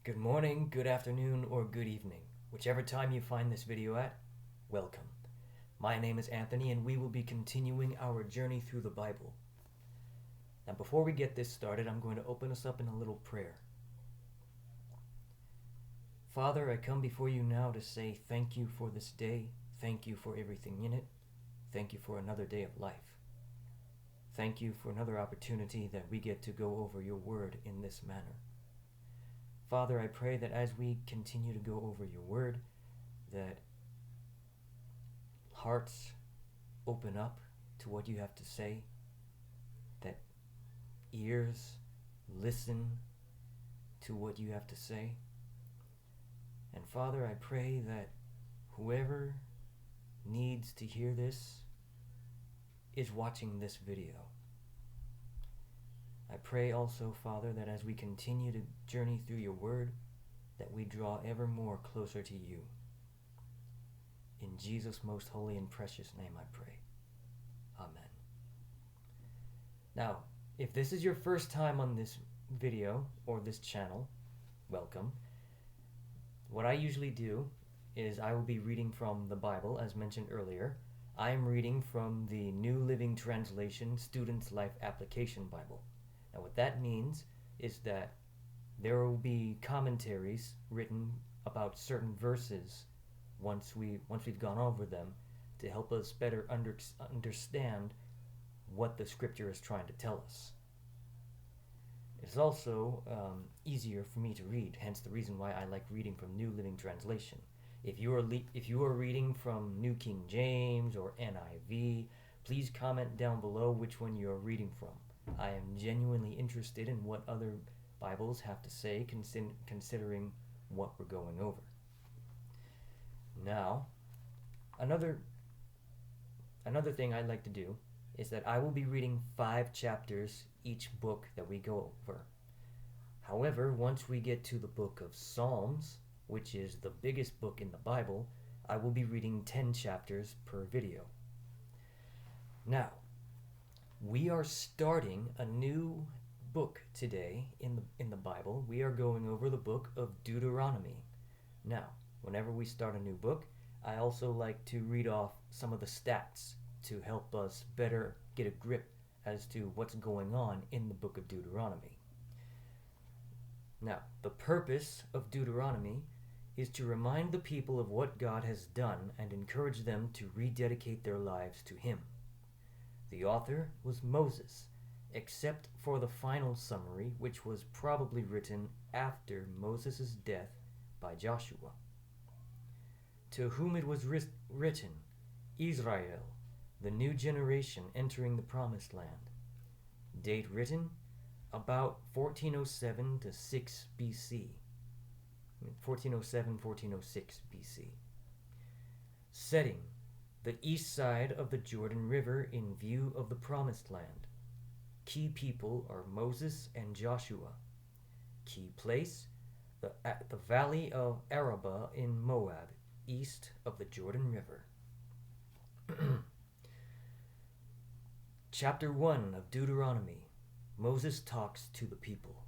Good morning, good afternoon, or good evening. Whichever time you find this video at, welcome. My name is Anthony and we will be continuing our journey through the Bible. Now before we get this started, I'm going to open us up in a little prayer. Father, I come before you now to say thank you for this day. Thank you for everything in it. Thank you for another day of life. Thank you for another opportunity that we get to go over your word in this manner. Father, I pray that as we continue to go over your word, that hearts open up to what you have to say, that ears listen to what you have to say. And Father, I pray that whoever needs to hear this is watching this video. I pray also, Father, that as we continue to journey through your word, that we draw ever more closer to you. In Jesus' most holy and precious name I pray. Amen. Now, if this is your first time on this video or this channel, welcome. What I usually do is I will be reading from the Bible, as mentioned earlier. I am reading from the New Living Translation Student's Life Application Bible. Now what that means is that there will be commentaries written about certain verses once we've gone over them to help us better understand what the scripture is trying to tell us. It's also easier for me to read, hence the reason why I like reading from New Living Translation. If you are reading from New King James or NIV, please comment down below which one you are reading from. I am genuinely interested in what other Bibles have to say, considering what we're going over. Now, another thing I'd like to do is that I will be reading 5 chapters each book that we go over. However, once we get to the book of Psalms, which is the biggest book in the Bible, I will be reading 10 chapters per video. Now, we are starting a new book today in the Bible. We are going over the book of Deuteronomy. Now, whenever we start a new book, I also like to read off some of the stats to help us better get a grip as to what's going on in the book of Deuteronomy. Now, the purpose of Deuteronomy is to remind the people of what God has done and encourage them to rededicate their lives to Him. The author was Moses, except for the final summary, which was probably written after Moses' death by Joshua. To whom it was written, Israel, the new generation entering the promised land. Date written, about 1407 to 6 BC. 1407, 1406 BC. Setting, the east side of the Jordan River in view of the Promised Land. Key people are Moses and Joshua. Key place, the valley of Arabah in Moab, east of the Jordan River. Chapter 1 of Deuteronomy. Moses talks to the people.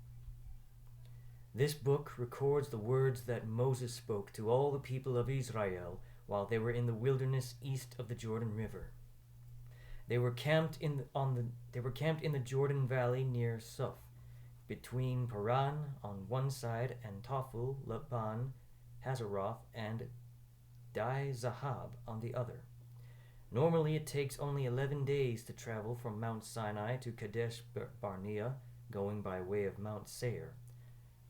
This book records the words that Moses spoke to all the people of Israel while they were in the wilderness east of the Jordan River. They were camped in the Jordan Valley near Suf, between Paran on one side and Tophel, Laban, Hazeroth, and Di-Zahab on the other. Normally it takes only 11 days to travel from Mount Sinai to Kadesh Barnea, going by way of Mount Seir.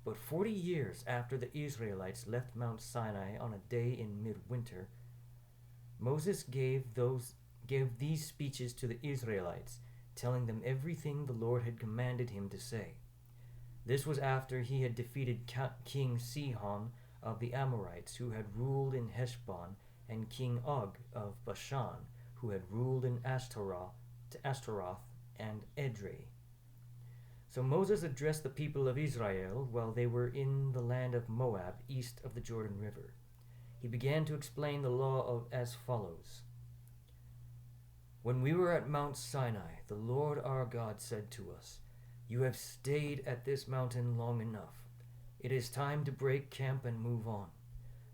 But 40 years after the Israelites left Mount Sinai on a day in midwinter, Moses gave these speeches to the Israelites, telling them everything the Lord had commanded him to say. This was after he had defeated King Sihon of the Amorites, who had ruled in Heshbon, and King Og of Bashan, who had ruled in Ashtaroth and Edrei. So Moses addressed the people of Israel while they were in the land of Moab, east of the Jordan River. He began to explain the law as follows. When we were at Mount Sinai, the Lord our God said to us, "You have stayed at this mountain long enough. It is time to break camp and move on.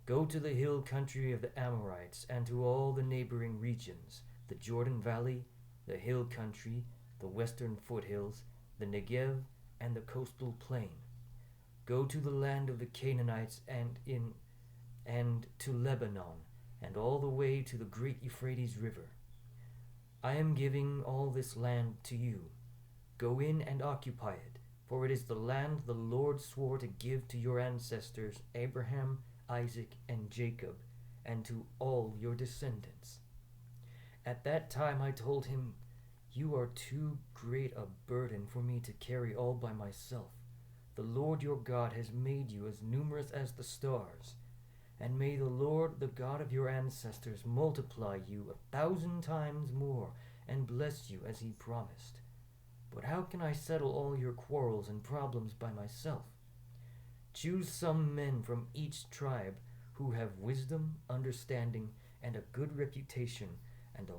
Go to the hill country of the Amorites and to all the neighboring regions, the Jordan Valley, the hill country, the western foothills, the Negev, and the coastal plain. Go to the land of the Canaanites and to Lebanon, and all the way to the great Euphrates River. I am giving all this land to you. Go in and occupy it, for it is the land the Lord swore to give to your ancestors Abraham, Isaac, and Jacob, and to all your descendants. At that time I told him, You are too great a burden for me to carry all by myself. The Lord your God has made you as numerous as the stars. And may the Lord, the God of your ancestors, multiply you 1,000 times more and bless you as he promised. But how can I settle all your quarrels and problems by myself? Choose some men from each tribe who have wisdom, understanding, and a good reputation, and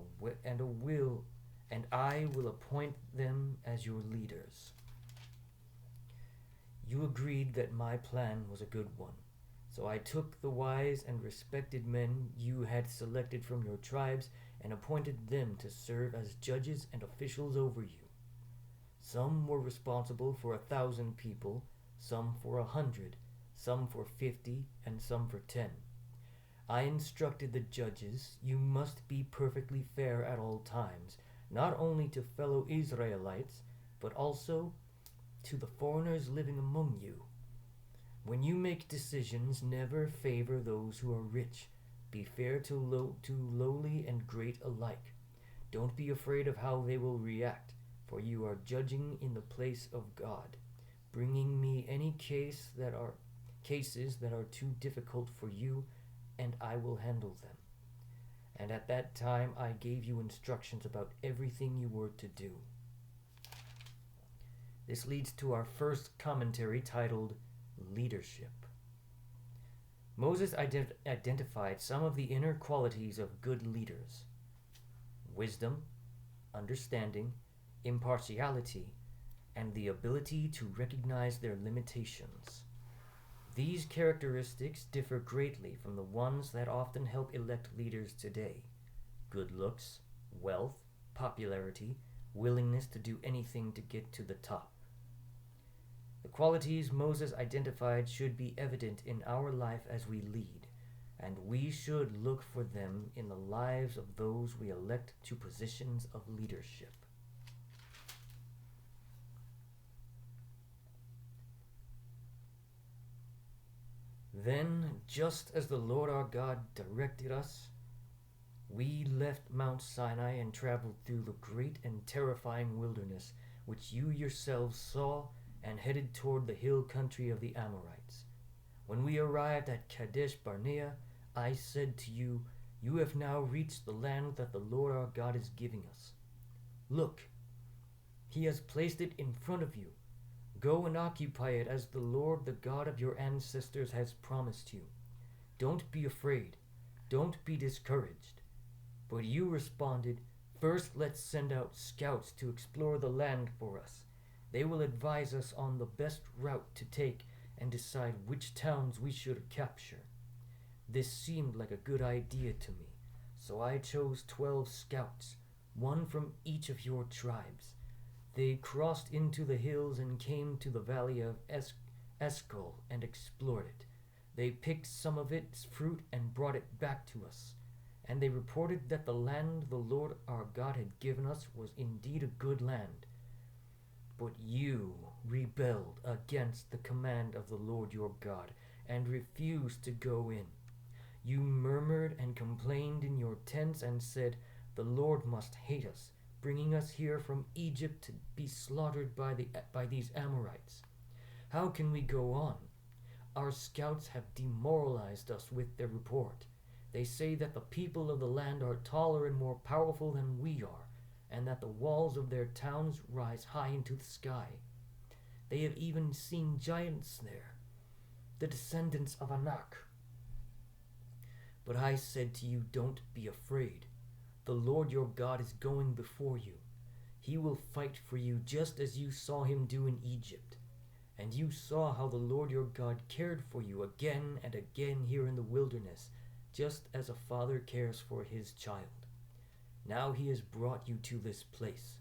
a will, and I will appoint them as your leaders. You agreed that my plan was a good one. So I took the wise and respected men you had selected from your tribes and appointed them to serve as judges and officials over you. Some were responsible for 1,000 people, some for 100, some for 50, and some for 10. I instructed the judges, You must be perfectly fair at all times, not only to fellow Israelites, but also to the foreigners living among you. When you make decisions, never favor those who are rich. Be fair to lowly and great alike. Don't be afraid of how they will react, for you are judging in the place of God, bringing me any cases that are too difficult for you, and I will handle them. And at that time I gave you instructions about everything you were to do. This leads to our first commentary titled Leadership. Moses identified some of the inner qualities of good leaders: wisdom, understanding, impartiality, and the ability to recognize their limitations. These characteristics differ greatly from the ones that often help elect leaders today: good looks, wealth, popularity, willingness to do anything to get to the top. The qualities Moses identified should be evident in our life as we lead, and we should look for them in the lives of those we elect to positions of leadership. Then, just as the Lord our God directed us, we left Mount Sinai and traveled through the great and terrifying wilderness which you yourselves saw, and headed toward the hill country of the Amorites. When we arrived at Kadesh Barnea, I said to you, You have now reached the land that the Lord our God is giving us. Look, he has placed it in front of you. Go and occupy it as the Lord, the God of your ancestors, has promised you. Don't be afraid. Don't be discouraged. But you responded, First let's send out scouts to explore the land for us. They will advise us on the best route to take and decide which towns we should capture. This seemed like a good idea to me, so I chose 12 scouts, one from each of your tribes. They crossed into the hills and came to the valley of Eshcol and explored it. They picked some of its fruit and brought it back to us, and they reported that the land the Lord our God had given us was indeed a good land. But you rebelled against the command of the Lord your God and refused to go in. You murmured and complained in your tents and said, The Lord must hate us, bringing us here from Egypt to be slaughtered by these Amorites. How can we go on? Our scouts have demoralized us with their report. They say that the people of the land are taller and more powerful than we are, and that the walls of their towns rise high into the sky. They have even seen giants there, the descendants of Anak. But I said to you, Don't be afraid. The Lord your God is going before you. He will fight for you just as you saw him do in Egypt. And you saw how the Lord your God cared for you again and again here in the wilderness, just as a father cares for his child. Now he has brought you to this place.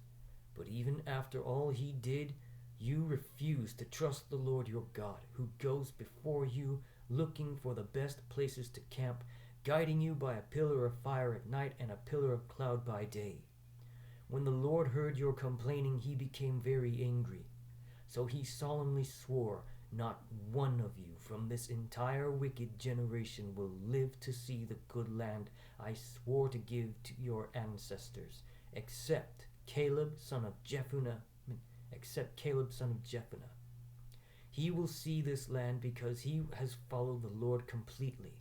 But even after all he did, you refused to trust the Lord your God, who goes before you, looking for the best places to camp, guiding you by a pillar of fire at night and a pillar of cloud by day. When the Lord heard your complaining, he became very angry. So he solemnly swore, not one of you from this entire wicked generation will live to see the good land I swore to give to your ancestors, except Caleb son of Jephunneh. He will see this land because he has followed the Lord completely.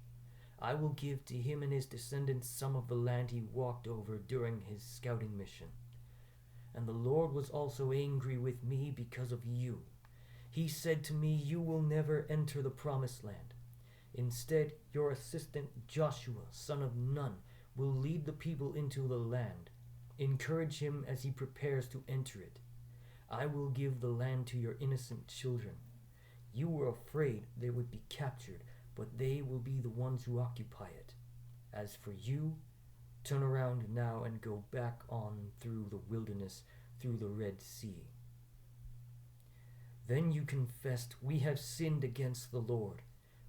I will give to him and his descendants some of the land he walked over during his scouting mission. And the Lord was also angry with me because of you. He said to me, you will never enter the promised land. Instead, your assistant Joshua, son of Nun, will lead the people into the land. Encourage him as he prepares to enter it. I will give the land to your innocent children. You were afraid they would be captured, but they will be the ones who occupy it. As for you, turn around now and go back on through the wilderness, through the Red Sea. Then you confessed, we have sinned against the Lord.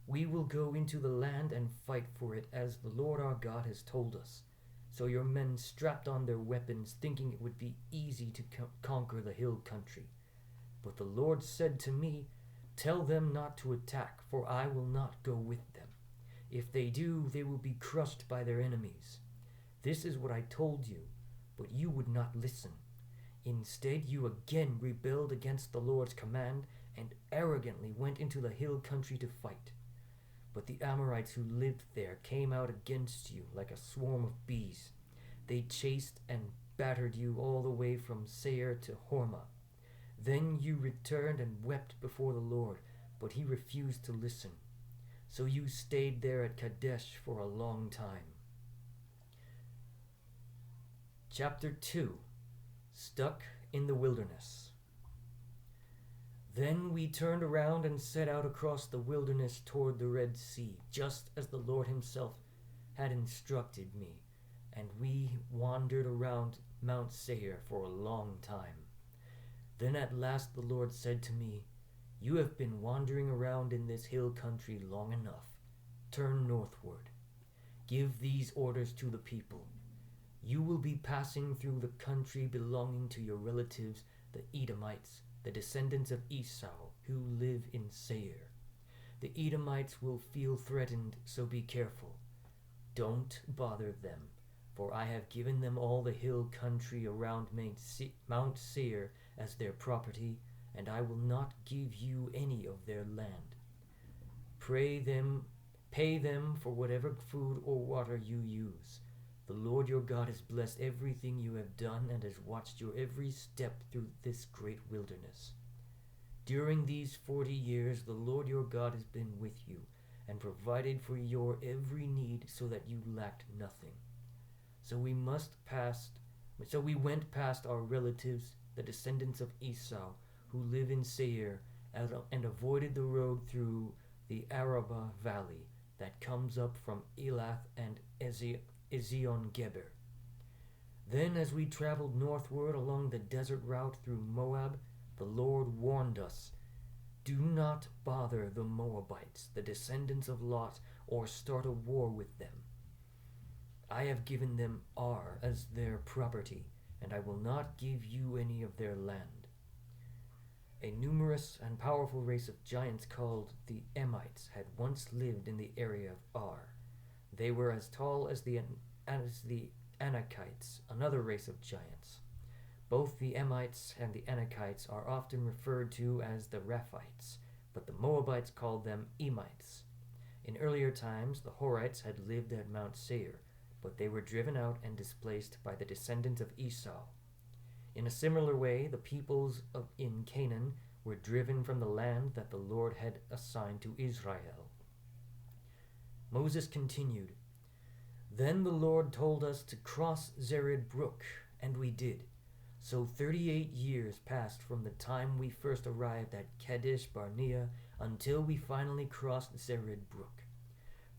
We will go into the land and fight for it, as the Lord our God has told us. So your men strapped on their weapons, thinking it would be easy to conquer the hill country. But the Lord said to me, tell them not to attack, for I will not go with them. If they do, they will be crushed by their enemies. This is what I told you, but you would not listen. Instead, you again rebelled against the Lord's command and arrogantly went into the hill country to fight. But the Amorites who lived there came out against you like a swarm of bees. They chased and battered you all the way from Seir to Hormah. Then you returned and wept before the Lord, but he refused to listen. So you stayed there at Kadesh for a long time. Chapter 2. Stuck in the Wilderness. Then we turned around and set out across the wilderness toward the Red Sea, just as the Lord himself had instructed me, and we wandered around Mount Seir for a long time. Then at last the Lord said to me, you have been wandering around in this hill country long enough. Turn northward. Give these orders to the people. You will be passing through the country belonging to your relatives, the Edomites, the descendants of Esau, who live in Seir. The Edomites will feel threatened, so be careful. Don't bother them, for I have given them all the hill country around Mount Seir as their property, and I will not give you any of their land. Pay them for whatever food or water you use. The Lord your God has blessed everything you have done and has watched your every step through this great wilderness. During these 40 years, the Lord your God has been with you and provided for your every need so that you lacked nothing. So we went past our relatives, the descendants of Esau, who live in Seir, and avoided the road through the Arabah valley that comes up from Elath and Ezion-Geber. Then as we traveled northward along the desert route through Moab, the Lord warned us, do not bother the Moabites, the descendants of Lot, or start a war with them. I have given them Ar as their property, and I will not give you any of their land. A numerous and powerful race of giants called the Emites had once lived in the area of Ar. They were as tall as the Anakites, another race of giants. Both the Emites and the Anakites are often referred to as the Rephites, but the Moabites called them Emites. In earlier times, the Horites had lived at Mount Seir, but they were driven out and displaced by the descendants of Esau. In a similar way, the peoples in Canaan were driven from the land that the Lord had assigned to Israel. Moses continued, Then the Lord told us to cross Zered Brook, and we did. So 38 years passed from the time we first arrived at Kadesh Barnea until we finally crossed Zered Brook.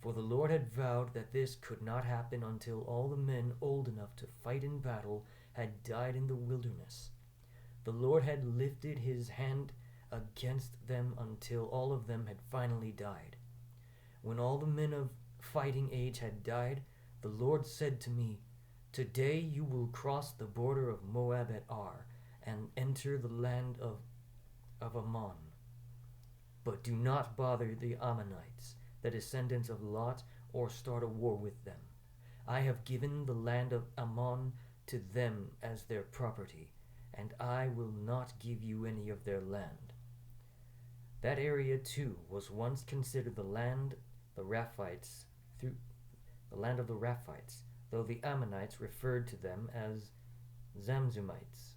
For the Lord had vowed that this could not happen until all the men old enough to fight in battle had died in the wilderness. The Lord had lifted his hand against them until all of them had finally died. When all the men of fighting age had died, the Lord said to me, "Today you will cross the border of Moab at Ar and enter the land of Ammon. But do not bother the Ammonites, the descendants of Lot, or start a war with them. I have given the land of Ammon to them as their property, and I will not give you any of their land." That area too was once considered the land of the Raphites, though the Ammonites referred to them as Zamzumites.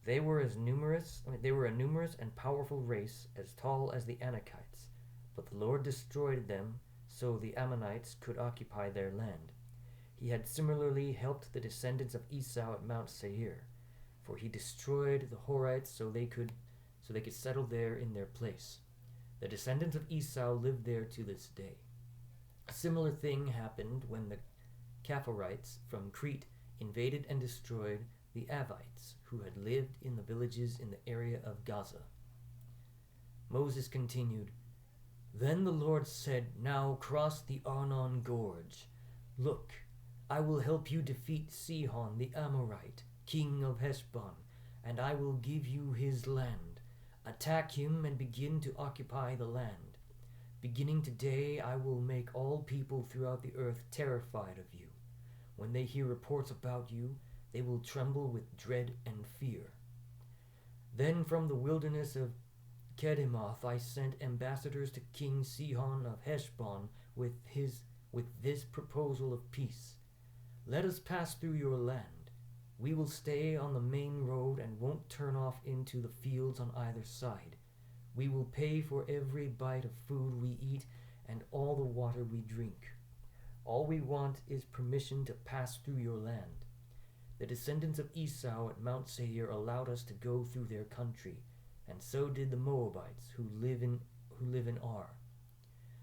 They were a numerous and powerful race, as tall as the Anakites, but the Lord destroyed them so the Ammonites could occupy their land. He had similarly helped the descendants of Esau at Mount Seir, for he destroyed the Horites so they could settle there in their place. The descendants of Esau live there to this day. A similar thing happened when the Kapharites from Crete invaded and destroyed the Avites, who had lived in the villages in the area of Gaza. Moses continued, "Then the Lord said, 'Now cross the Arnon Gorge. Look, I will help you defeat Sihon the Amorite, king of Heshbon, and I will give you his land. Attack him and begin to occupy the land. Beginning today, I will make all people throughout the earth terrified of you. When they hear reports about you, they will tremble with dread and fear.' Then from the wilderness of Kedemoth I sent ambassadors to King Sihon of Heshbon with this proposal of peace. 'Let us pass through your land. We will stay on the main road and won't turn off into the fields on either side. We will pay for every bite of food we eat and all the water we drink. All we want is permission to pass through your land.' The descendants of Esau at Mount Seir allowed us to go through their country, and so did the Moabites who live in Ar.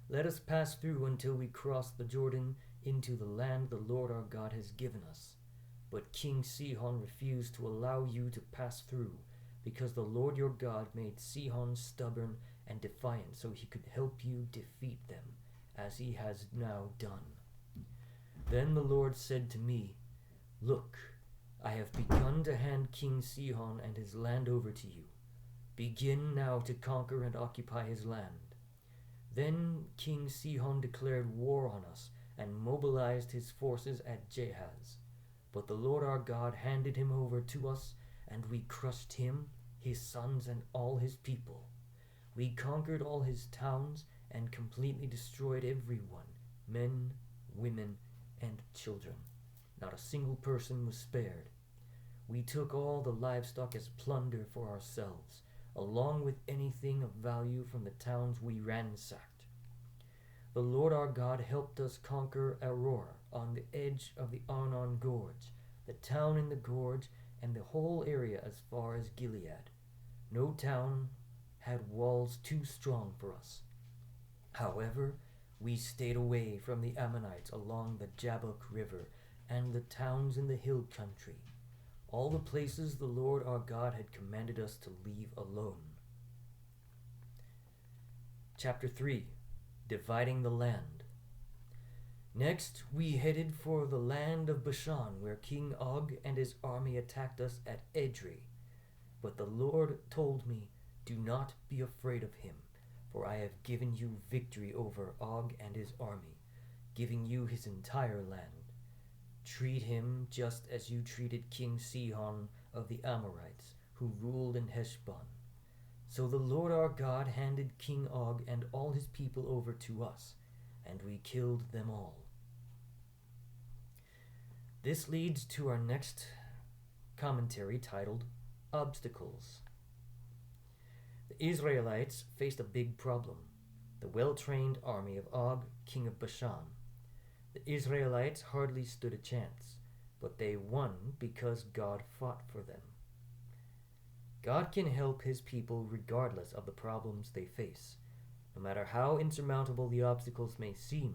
Let us pass through until we cross the Jordan into the land the Lord our God has given us. But King Sihon refused to allow you to pass through, because the Lord your God made Sihon stubborn and defiant so he could help you defeat them, as he has now done. Then the Lord said to me, 'Look, I have begun to hand King Sihon and his land over to you. Begin now to conquer and occupy his land.' Then King Sihon declared war on us and mobilized his forces at Jahaz. But the Lord our God handed him over to us, and we crushed him, his sons, and all his people. We conquered all his towns and completely destroyed everyone, men, women, and children. Not a single person was spared. We took all the livestock as plunder for ourselves, along with anything of value from the towns we ransacked. The Lord our God helped us conquer Aurora on the edge of the Arnon Gorge, the town in the gorge, and the whole area as far as Gilead. No town had walls too strong for us. However, we stayed away from the Ammonites along the Jabbok River and the towns in the hill country, all the places the Lord our God had commanded us to leave alone." Chapter 3. Dividing the Land. Next, we headed for the land of Bashan, where King Og and his army attacked us at Edrei. But the Lord told me, "Do not be afraid of him, for I have given you victory over Og and his army, giving you his entire land. Treat him just as you treated King Sihon of the Amorites, who ruled in Heshbon." So the Lord our God handed King Og and all his people over to us, and we killed them all. This leads to our next commentary titled Obstacles. The Israelites faced a big problem: the well-trained army of Og, king of Bashan. The Israelites hardly stood a chance. but they won because God fought for them. God can help his people regardless of the problems they face. No matter how insurmountable the obstacles may seem,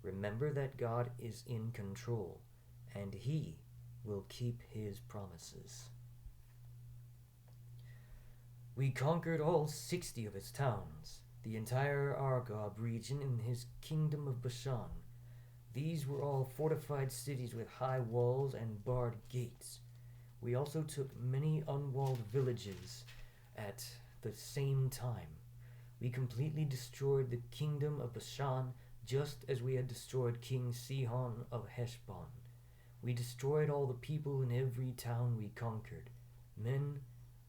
remember that God is in control, and he will keep his promises. We conquered all 60 of his towns, the entire Argob region in his kingdom of Bashan. These were all fortified cities with high walls and barred gates. We also took many unwalled villages at the same time. We completely destroyed the kingdom of Bashan just as we had destroyed King Sihon of Heshbon. We destroyed all the people in every town we conquered, men,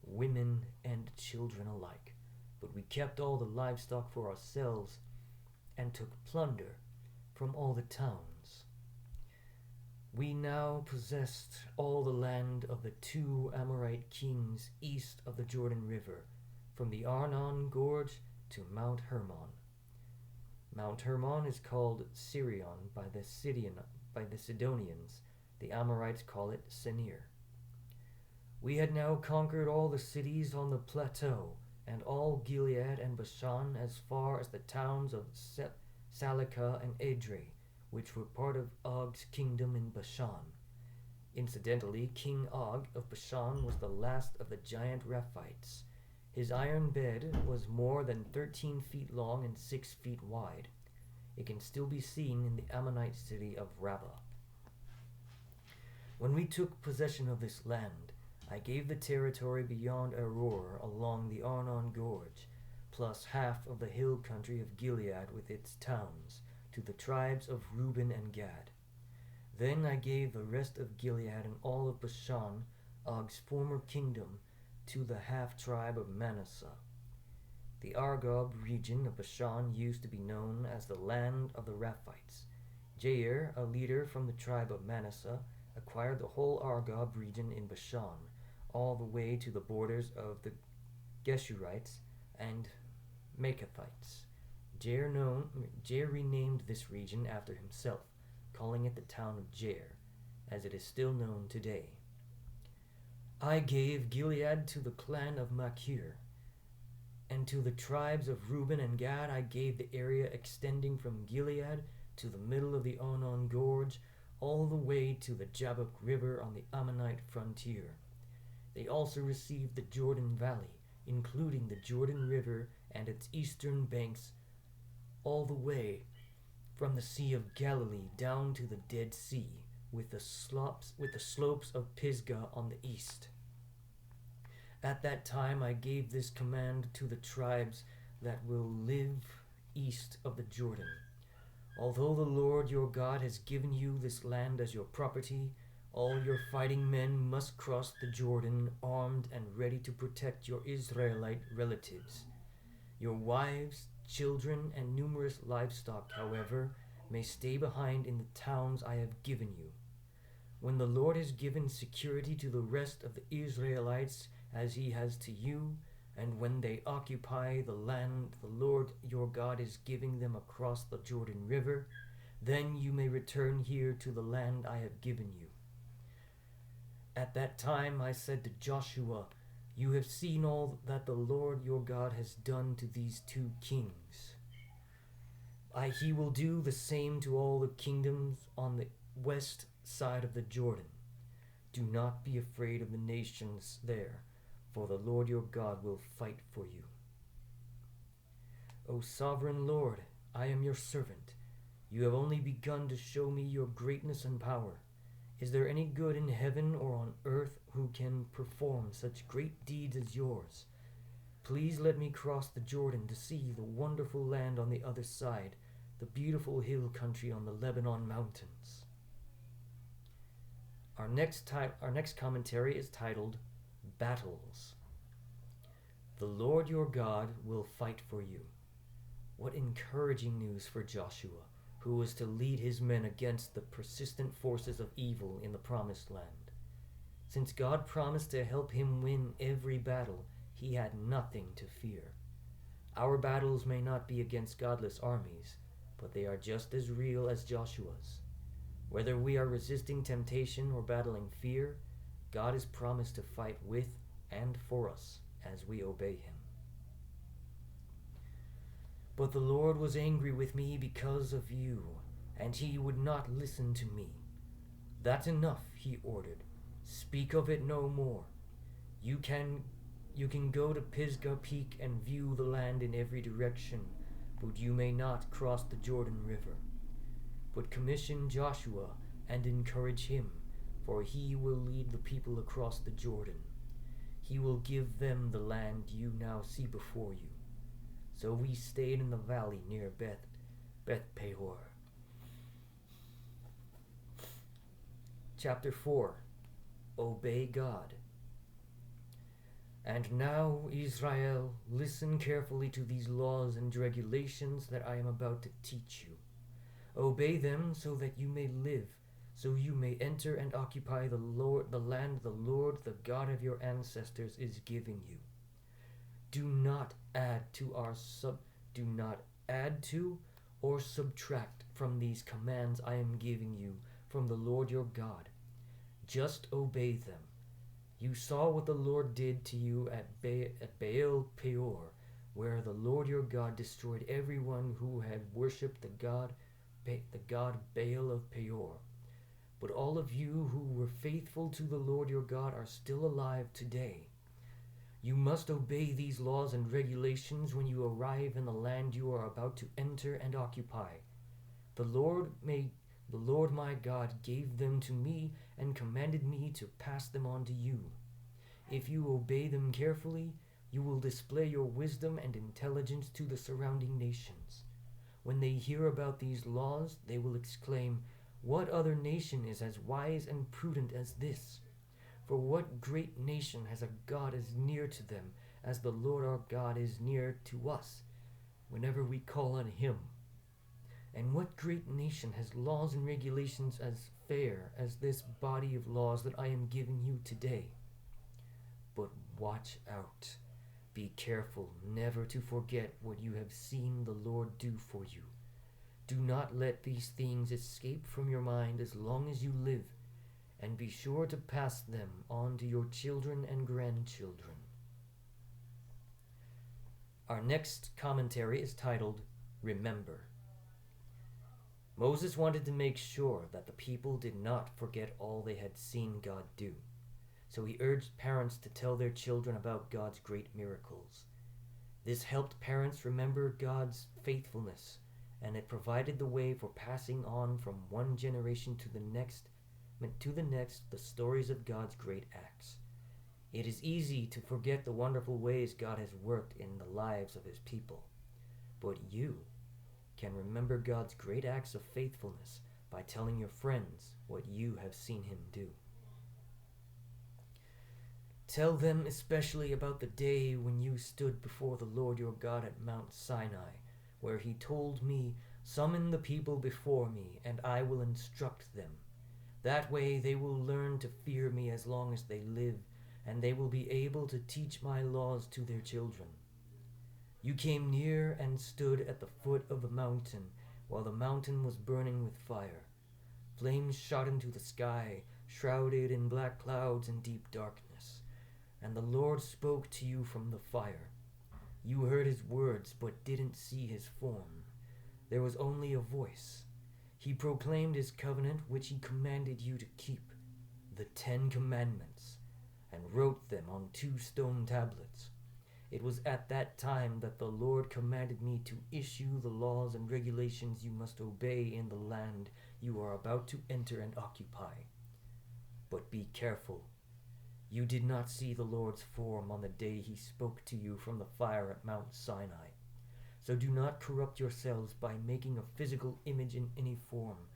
women, and children alike. But we kept all the livestock for ourselves and took plunder from all the towns. We now possessed all the land of the 2 Amorite kings east of the Jordan River, from the Arnon Gorge to Mount Hermon. Mount Hermon is called Sirion by the Sidonians. The Amorites call it Senir. We had now conquered all the cities on the plateau, and all Gilead and Bashan as far as the towns of Salika and Edrei, which were part of Og's kingdom in Bashan. Incidentally, King Og of Bashan was the last of the giant Rephites. His iron bed was more than 13 feet long and 6 feet wide. It can still be seen in the Ammonite city of Rabbah. When we took possession of this land, I gave the territory beyond Aroer along the Arnon Gorge, plus half of the hill country of Gilead with its towns, to the tribes of Reuben and Gad. Then I gave the rest of Gilead and all of Bashan, Og's former kingdom, to the half-tribe of Manasseh. The Argob region of Bashan used to be known as the land of the Rephites. Jair, a leader from the tribe of Manasseh, acquired the whole Argob region in Bashan, all the way to the borders of the Geshurites and Macathites. Jair renamed this region after himself, calling it the town of Jair, as it is still known today. I gave Gilead to the clan of Machir, and to the tribes of Reuben and Gad I gave the area extending from Gilead to the middle of the Arnon Gorge, all the way to the Jabbok River on the Ammonite frontier. They also received the Jordan Valley, including the Jordan River and its eastern banks, all the way from the Sea of Galilee down to the Dead Sea, with the slopes of Pisgah on the east. At that time I gave this command to the tribes that will live east of the Jordan. Although the Lord your God has given you this land as your property, all your fighting men must cross the Jordan armed and ready to protect your Israelite relatives. Your wives, children, and numerous livestock, however, may stay behind in the towns I have given you. When the Lord has given security to the rest of the Israelites as he has to you, and when they occupy the land the Lord your God is giving them across the Jordan River, then you may return here to the land I have given you. At that time I said to Joshua, you have seen all that the Lord your God has done to these 2 kings. He will do the same to all the kingdoms on the west side of the Jordan. Do not be afraid of the nations there, for the Lord your God will fight for you. O sovereign Lord, I am your servant. You have only begun to show me your greatness and power. Is there any good in heaven or on earth who can perform such great deeds as yours? Please let me cross the Jordan to see the wonderful land on the other side, the beautiful hill country on the Lebanon mountains. Our next commentary is titled Battles. The Lord your God will fight for you. What encouraging news for Joshua, who was to lead his men against the persistent forces of evil in the Promised Land. Since God promised to help him win every battle, he had nothing to fear. Our battles may not be against godless armies, but they are just as real as Joshua's. Whether we are resisting temptation or battling fear, God has promised to fight with and for us as we obey him. But the Lord was angry with me because of you, and he would not listen to me. That's enough, he ordered. Speak of it no more. You can go to Pisgah Peak and view the land in every direction, but you may not cross the Jordan River. But commission Joshua and encourage him, for he will lead the people across the Jordan. He will give them the land you now see before you. So we stayed in the valley near Beth Peor. Chapter 4. Obey God. And now, Israel, listen carefully to these laws and regulations that I am about to teach you. Obey them so that you may live, so you may enter and occupy the land the Lord, the God of your ancestors, is giving you. Do not add to or subtract from these commands I am giving you from the Lord your God. Just obey them. You saw what the Lord did to you at Baal Peor, where the Lord your God destroyed everyone who had worshipped the god Baal of Peor. But all of you who were faithful to the Lord your God are still alive today. You must obey these laws and regulations when you arrive in the land you are about to enter and occupy. The Lord my God gave them to me and commanded me to pass them on to you. If you obey them carefully, you will display your wisdom and intelligence to the surrounding nations. When they hear about these laws, they will exclaim, "What other nation is as wise and prudent as this? For what great nation has a God as near to them as the Lord our God is near to us whenever we call on him? And what great nation has laws and regulations as fair as this body of laws that I am giving you today? But watch out. Be careful never to forget what you have seen the Lord do for you. Do not let these things escape from your mind as long as you live, and be sure to pass them on to your children and grandchildren." Our next commentary is titled, Remember. Moses wanted to make sure that the people did not forget all they had seen God do. So he urged parents to tell their children about God's great miracles. This helped parents remember God's faithfulness, and it provided the way for passing on from one generation to the next the stories of God's great acts. It is easy to forget the wonderful ways God has worked in the lives of his people, but you can remember God's great acts of faithfulness by telling your friends what you have seen him do. Tell them especially about the day when you stood before the Lord your God at Mount Sinai, where he told me, "Summon the people before me, and I will instruct them. That way they will learn to fear me as long as they live, and they will be able to teach my laws to their children." You came near and stood at the foot of the mountain, while the mountain was burning with fire. Flames shot into the sky, shrouded in black clouds and deep darkness. And the Lord spoke to you from the fire. You heard his words, but didn't see his form. There was only a voice. He proclaimed his covenant, which he commanded you to keep, the 10 Commandments, and wrote them on 2 stone tablets. It was at that time that the Lord commanded me to issue the laws and regulations you must obey in the land you are about to enter and occupy. But be careful. You did not see the Lord's form on the day he spoke to you from the fire at Mount Sinai. So do not corrupt yourselves by making a physical image in any form,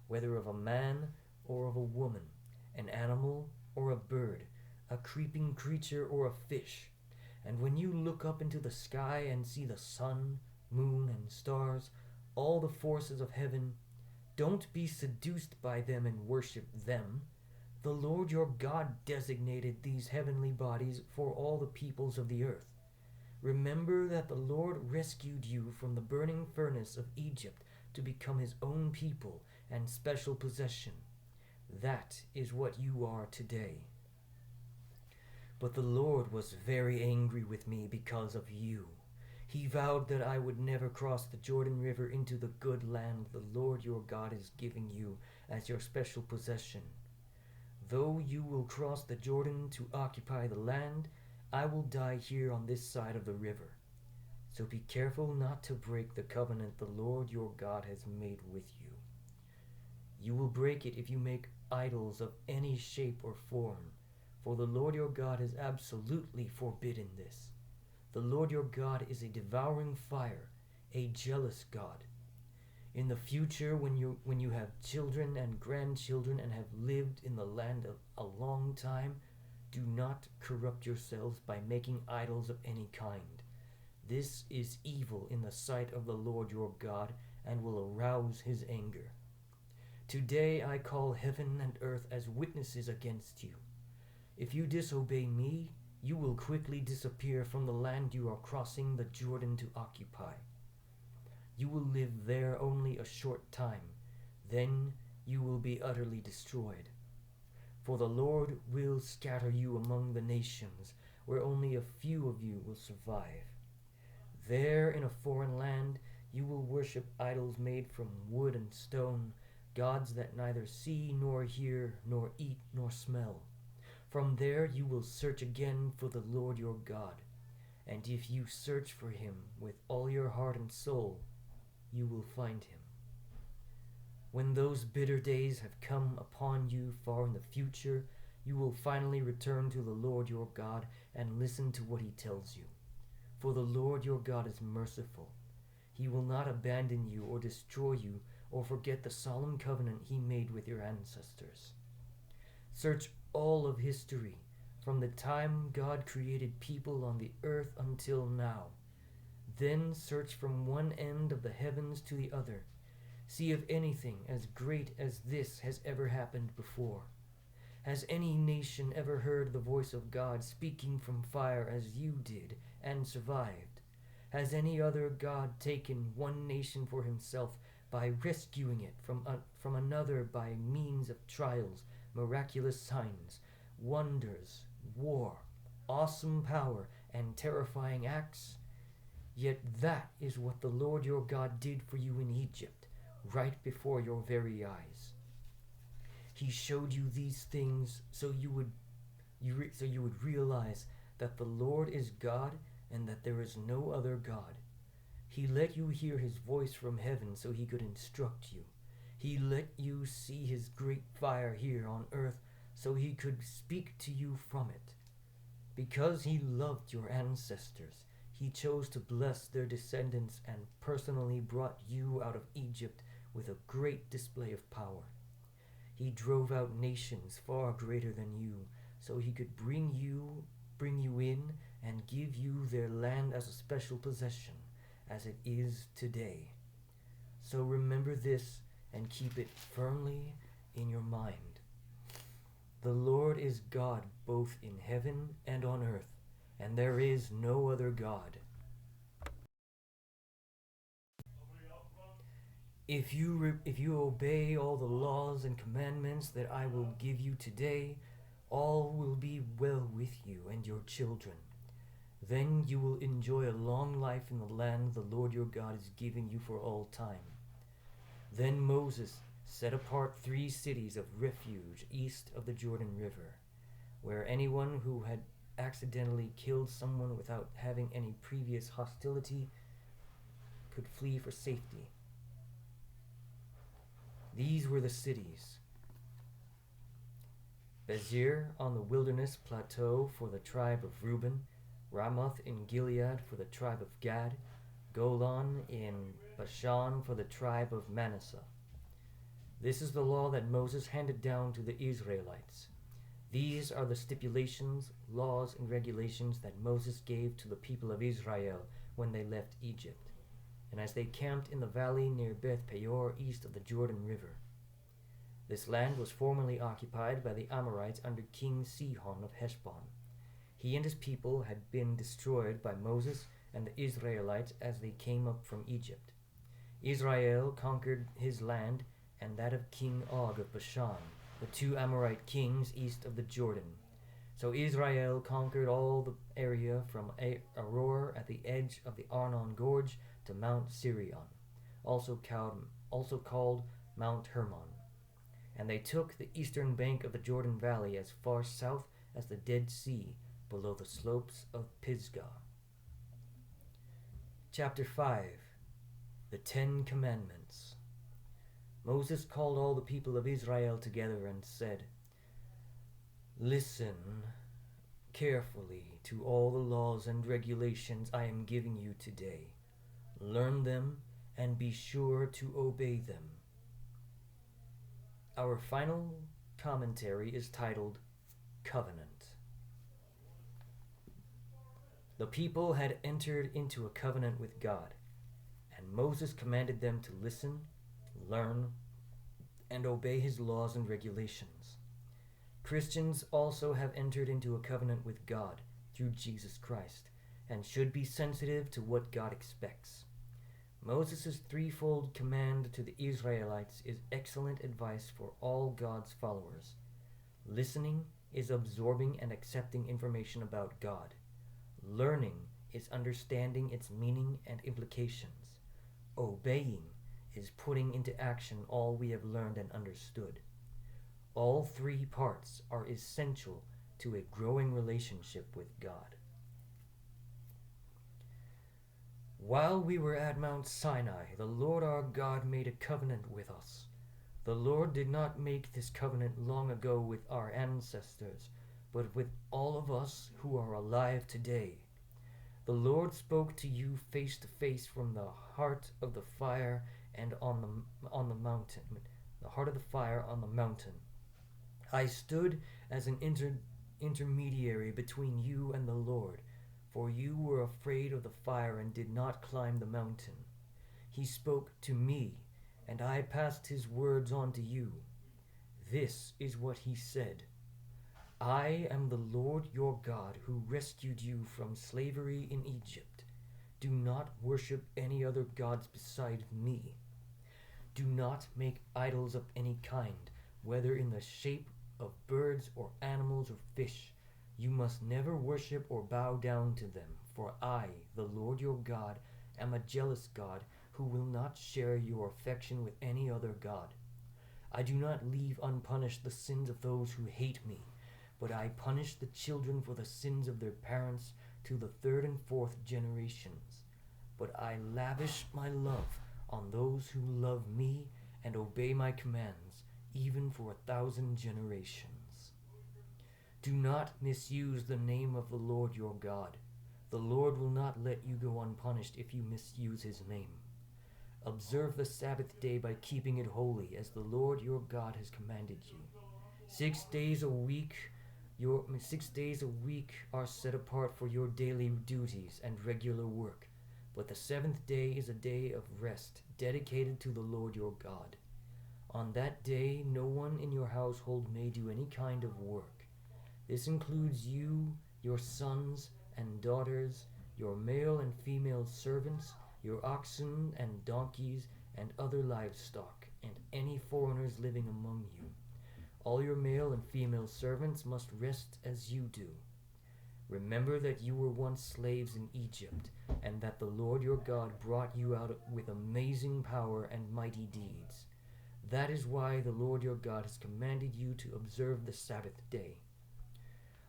whether of a man or of a woman, an animal or a bird, a creeping creature or a fish. And when you look up into the sky and see the sun, moon, and stars, all the forces of heaven, don't be seduced by them and worship them. The Lord your God designated these heavenly bodies for all the peoples of the earth. Remember that the Lord rescued you from the burning furnace of Egypt to become his own people and special possession. That is what you are today. But the Lord was very angry with me because of you. He vowed that I would never cross the Jordan River into the good land the Lord your God is giving you as your special possession. Though you will cross the Jordan to occupy the land, I will die here on this side of the river. So be careful not to break the covenant the Lord your God has made with you. You will break it if you make idols of any shape or form, for the Lord your God has absolutely forbidden this. The Lord your God is a devouring fire, a jealous God. In the future, when you have children and grandchildren and have lived in the land a long time, do not corrupt yourselves by making idols of any kind. This is evil in the sight of the Lord your God and will arouse his anger. Today I call heaven and earth as witnesses against you. If you disobey me, you will quickly disappear from the land you are crossing the Jordan to occupy. You will live there only a short time. Then you will be utterly destroyed. For the Lord will scatter you among the nations, where only a few of you will survive. There in a foreign land you will worship idols made from wood and stone, gods that neither see nor hear nor eat nor smell. From there you will search again for the Lord your God, and if you search for him with all your heart and soul, you will find him. When those bitter days have come upon you far in the future, you will finally return to the Lord your God and listen to what he tells you. For the Lord your God is merciful. He will not abandon you or destroy you or forget the solemn covenant he made with your ancestors. Search all of history, from the time God created people on the earth until now. Then search from one end of the heavens to the other. See if anything as great as this has ever happened before. Has any nation ever heard the voice of God speaking from fire as you did and survived? Has any other God taken one nation for himself by rescuing it from another by means of trials, miraculous signs, wonders, war, awesome power, and terrifying acts? Yet that is what the Lord your God did for you in Egypt, right before your very eyes. He showed you these things so you would realize that the Lord is God and that there is no other God. He let you hear his voice from heaven so he could instruct you. He let you see his great fire here on earth so he could speak to you from it. Because he loved your ancestors, he chose to bless their descendants and personally brought you out of Egypt with a great display of power. He drove out nations far greater than you, so he could bring you in and give you their land as a special possession, as it is today. So remember this and keep it firmly in your mind. The Lord is God both in heaven and on earth, and there is no other God. If you obey all the laws and commandments that I will give you today, all will be well with you and your children. Then you will enjoy a long life in the land the Lord your God is giving you for all time. Then Moses set apart 3 cities of refuge east of the Jordan River, where anyone who had accidentally killed someone without having any previous hostility could flee for safety. These were the cities: Bezir on the wilderness plateau for the tribe of Reuben, Ramoth in Gilead for the tribe of Gad, Golan in Bashan for the tribe of Manasseh. This is the law that Moses handed down to the Israelites. These are the stipulations, laws, and regulations that Moses gave to the people of Israel when they left Egypt, and as they camped in the valley near Beth Peor east of the Jordan River. This land was formerly occupied by the Amorites under King Sihon of Heshbon. He and his people had been destroyed by Moses and the Israelites as they came up from Egypt. Israel conquered his land and that of King Og of Bashan, the two Amorite kings east of the Jordan. So Israel conquered all the area from Aroer at the edge of the Arnon Gorge to Mount Sirion, also called Mount Hermon. And they took the eastern bank of the Jordan Valley as far south as the Dead Sea, below the slopes of Pisgah. Chapter 5. The 10 Commandments. Moses called all the people of Israel together and said, "Listen carefully to all the laws and regulations I am giving you today. Learn them and be sure to obey them." Our final commentary is titled Covenant. The people had entered into a covenant with God, and Moses commanded them to listen, learn, and obey his laws and regulations. Christians also have entered into a covenant with God through Jesus Christ, and should be sensitive to what God expects. Moses' threefold command to the Israelites is excellent advice for all God's followers. Listening is absorbing and accepting information about God. Learning is understanding its meaning and implications. Obeying is putting into action all we have learned and understood. All three parts are essential to a growing relationship with God. While we were at Mount Sinai, the Lord our God made a covenant with us. The Lord did not make this covenant long ago with our ancestors, but with all of us who are alive today. The Lord spoke to you face to face from the heart of the fire and on the mountain. The heart of the fire on the mountain. I stood as an intermediary between you and the Lord, for you were afraid of the fire and did not climb the mountain. He spoke to me, and I passed his words on to you. This is what he said: I am the Lord your God who rescued you from slavery in Egypt. Do not worship any other gods beside me. Do not make idols of any kind, whether in the shape of birds or animals or fish. You must never worship or bow down to them, for I, the Lord your God, am a jealous God who will not share your affection with any other god. I do not leave unpunished the sins of those who hate me, but I punish the children for the sins of their parents to the third and fourth generations. But I lavish my love on those who love me and obey my commands, even for 1,000 generations. Do not misuse the name of the Lord your God. The Lord will not let you go unpunished if you misuse his name. Observe the Sabbath day by keeping it holy, as the Lord your God has commanded you. 6 days a week are set apart for your daily duties and regular work, but the seventh day is a day of rest, dedicated to the Lord your God. On that day, no one in your household may do any kind of work. This includes you, your sons and daughters, your male and female servants, your oxen and donkeys and other livestock, and any foreigners living among you. All your male and female servants must rest as you do. Remember that you were once slaves in Egypt, and that the Lord your God brought you out with amazing power and mighty deeds. That is why the Lord your God has commanded you to observe the Sabbath day.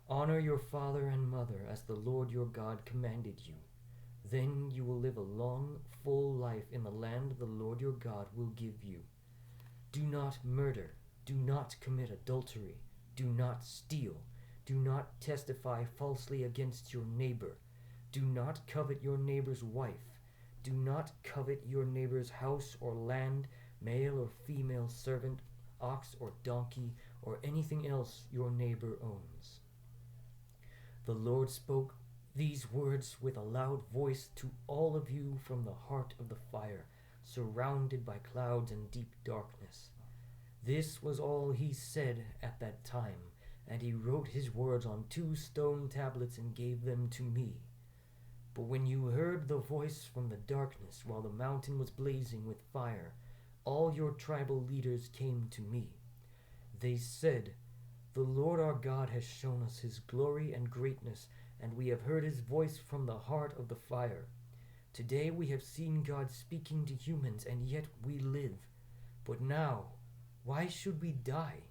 Honor your father and mother as the Lord your God commanded you. Then you will live a long, full life in the land the Lord your God will give you. Do not murder. Do not commit adultery. Do not steal. Do not testify falsely against your neighbor. Do not covet your neighbor's wife. Do not covet your neighbor's house or land, male or female servant, ox or donkey, or anything else your neighbor owns. The Lord spoke these words with a loud voice to all of you from the heart of the fire, surrounded by clouds and deep darkness. This was all he said at that time, and he wrote his words on 2 stone tablets and gave them to me. But when you heard the voice from the darkness while the mountain was blazing with fire, all your tribal leaders came to me. They said, "The Lord our God has shown us his glory and greatness, and we have heard his voice from the heart of the fire. Today we have seen God speaking to humans, and yet we live. But now, why should we die?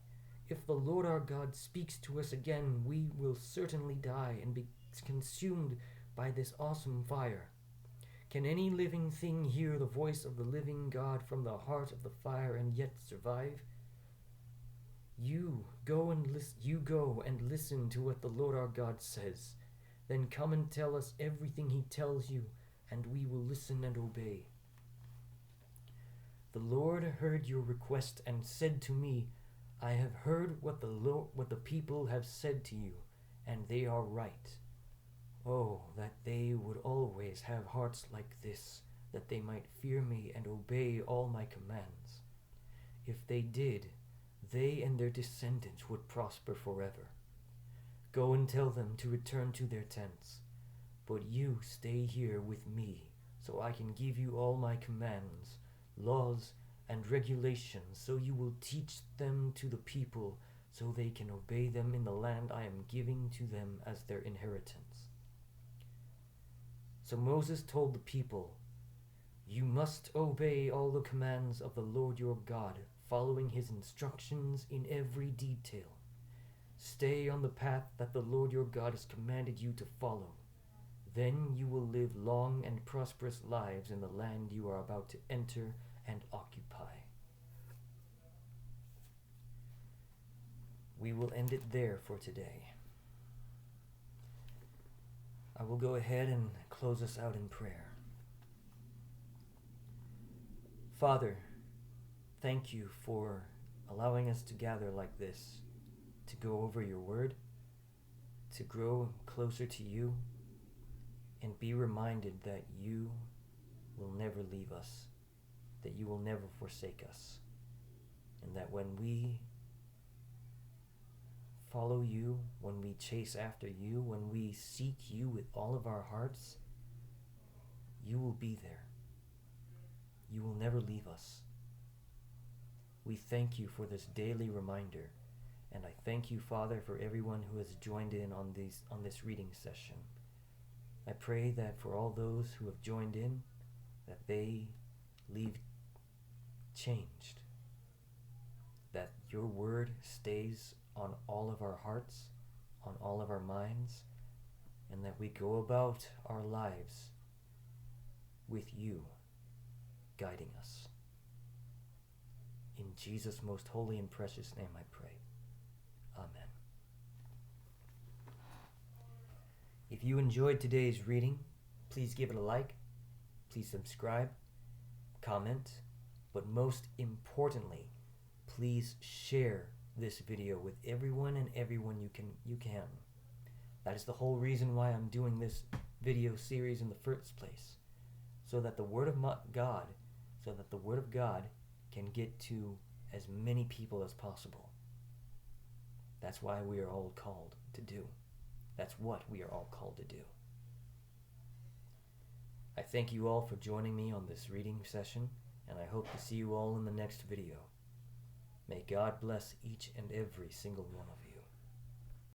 If the Lord our God speaks to us again, we will certainly die and be consumed by this awesome fire. Can any living thing hear the voice of the living God from the heart of the fire and yet survive? You go and listen to what the Lord our God says. Then come and tell us everything he tells you, and we will listen and obey." The Lord heard your request and said to me, "I have heard what the people have said to you, and they are right. Oh, that they would always have hearts like this, that they might fear me and obey all my commands. If they did, they and their descendants would prosper forever. Go and tell them to return to their tents. But you stay here with me, so I can give you all my commands, laws, and regulations, so you will teach them to the people, so they can obey them in the land I am giving to them as their inheritance." So Moses told the people, "You must obey all the commands of the Lord your God, following his instructions in every detail. Stay on the path that the Lord your God has commanded you to follow. Then you will live long and prosperous lives in the land you are about to enter and occupy." We will end it there for today. I will go ahead and close us out in prayer. Father, thank you for allowing us to gather like this, to go over your word, to grow closer to you, and be reminded that you will never leave us, that you will never forsake us, and that when we follow you, when we chase after you, when we seek you with all of our hearts, you will be there. You will never leave us. We thank you for this daily reminder, and I thank you, Father, for everyone who has joined in on this reading session. I pray that for all those who have joined in, that they leave changed, that your word stays on all of our hearts, on all of our minds, and that we go about our lives with you guiding us. In Jesus' most holy and precious name I pray. Amen. If you enjoyed today's reading, please give it a like, please subscribe, comment, but most importantly, please share this video with everyone you can. That is the whole reason why I'm doing this video series in the first place, so that the word of God can get to as many people as possible. That's why we are all called to do. That's what we are all called to do. I thank you all for joining me on this reading session, and I hope to see you all in the next video. May God bless each and every single one of you.